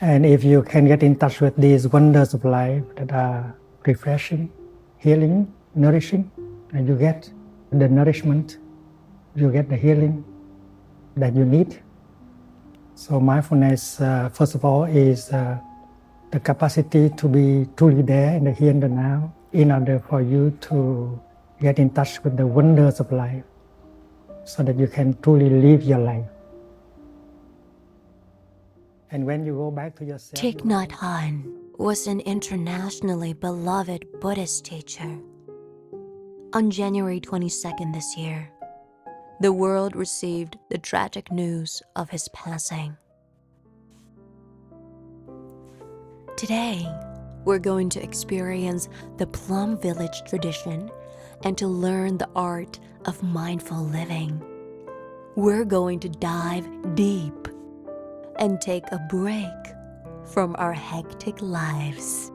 And if you can get in touch with these wonders of life that are refreshing, healing, nourishing, and you get the nourishment, you get the healing that you need. So mindfulness, first of all, is the capacity to be truly there in the here and the now in order for you to get in touch with the wonders of life so that you can truly live your life. And when you go back to yourself... Thich Nhat Hanh was an internationally beloved Buddhist teacher. On January 22nd this year, the world received the tragic news of his passing. Today, we're going to experience the Plum Village tradition and to learn the art of mindful living. We're going to dive deep and take a break from our hectic lives.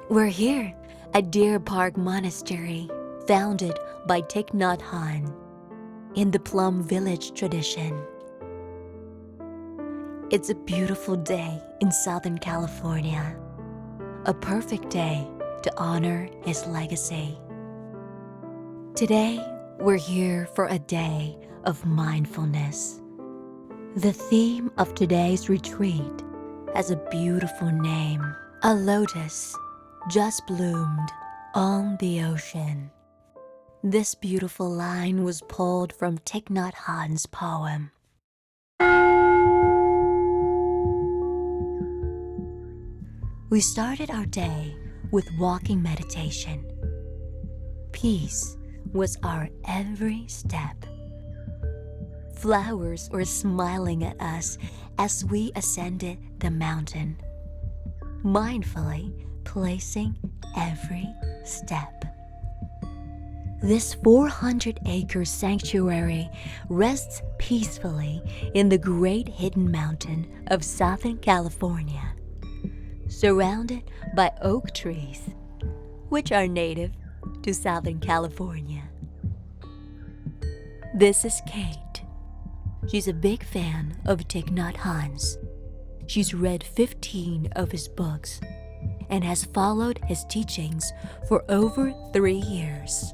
We're here at Deer Park Monastery, founded by Thich Nhat Hanh, in the Plum Village tradition. It's a beautiful day in Southern California, a perfect day to honor his legacy. Today, we're here for a day of mindfulness. The theme of today's retreat has a beautiful name, a lotus just bloomed on the ocean. This beautiful line was pulled from Thich Nhat Hanh's poem. We started our day with walking meditation. Peace was our every step. Flowers were smiling at us as we ascended the mountain, mindfully placing every step. This 400-acre sanctuary rests peacefully in the great hidden mountain of Southern California, surrounded by oak trees, which are native to Southern California. This is Kate. She's a big fan of Thich Nhat Hanh's. She's read 15 of his books and has followed his teachings for over 3 years.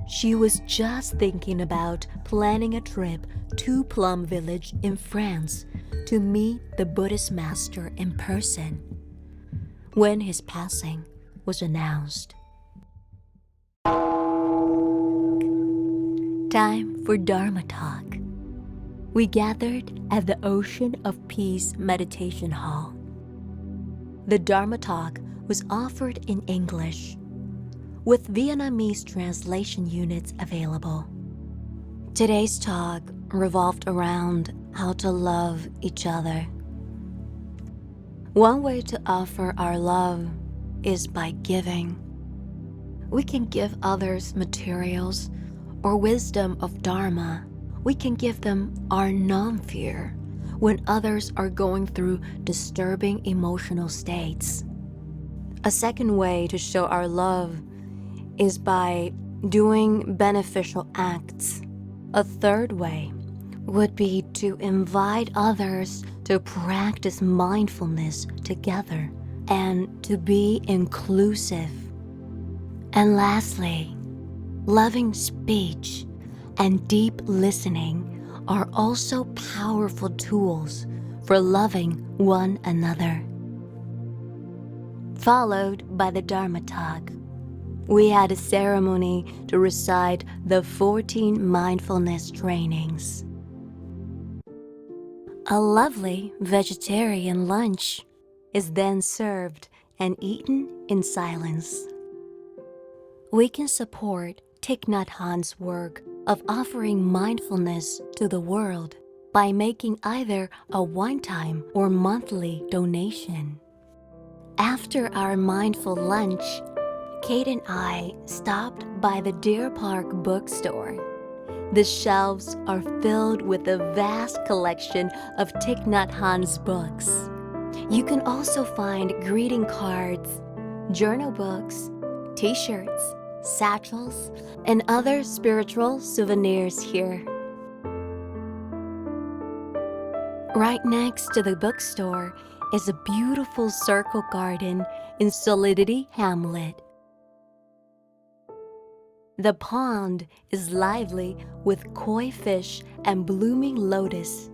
She was just thinking about planning a trip to Plum Village in France to meet the Buddhist master in person when his passing was announced. Time for Dharma Talk. We gathered at the Ocean of Peace Meditation Hall. The Dharma Talk was offered in English, with Vietnamese translation units available. Today's talk revolved around how to love each other. One way to offer our love is by giving. We can give others materials or wisdom of Dharma. We can give them our non-fear when others are going through disturbing emotional states. A second way to show our love is by doing beneficial acts. A third way would be to invite others to practice mindfulness together and to be inclusive. And lastly, loving speech and deep listening are also powerful tools for loving one another. Followed by the Dharma Talk, we had a ceremony to recite the 14 mindfulness trainings. A lovely vegetarian lunch is then served and eaten in silence. We can support Thich Nhat Hanh's work of offering mindfulness to the world by making either a one-time or monthly donation. After our mindful lunch, Kate and I stopped by the Deer Park bookstore. The shelves are filled with a vast collection of Thich Nhat Hanh's books. You can also find greeting cards, journal books, t-shirts, satchels, and other spiritual souvenirs here. Right next to the bookstore is a beautiful circle garden in Solidity Hamlet. The pond is lively with koi fish and blooming lotus.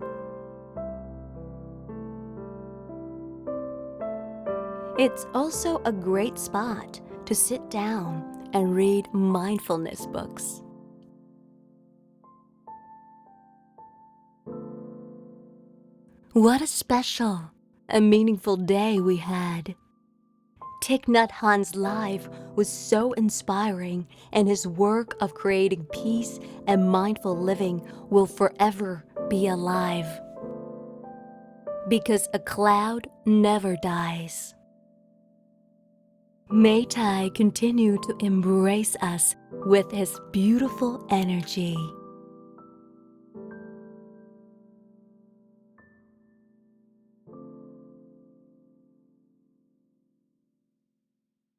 It's also a great spot to sit down and read mindfulness books. What a special and meaningful day we had. Thich Nhat Hanh's life was so inspiring, and his work of creating peace and mindful living will forever be alive. Because a cloud never dies. May Tai continue to embrace us with his beautiful energy.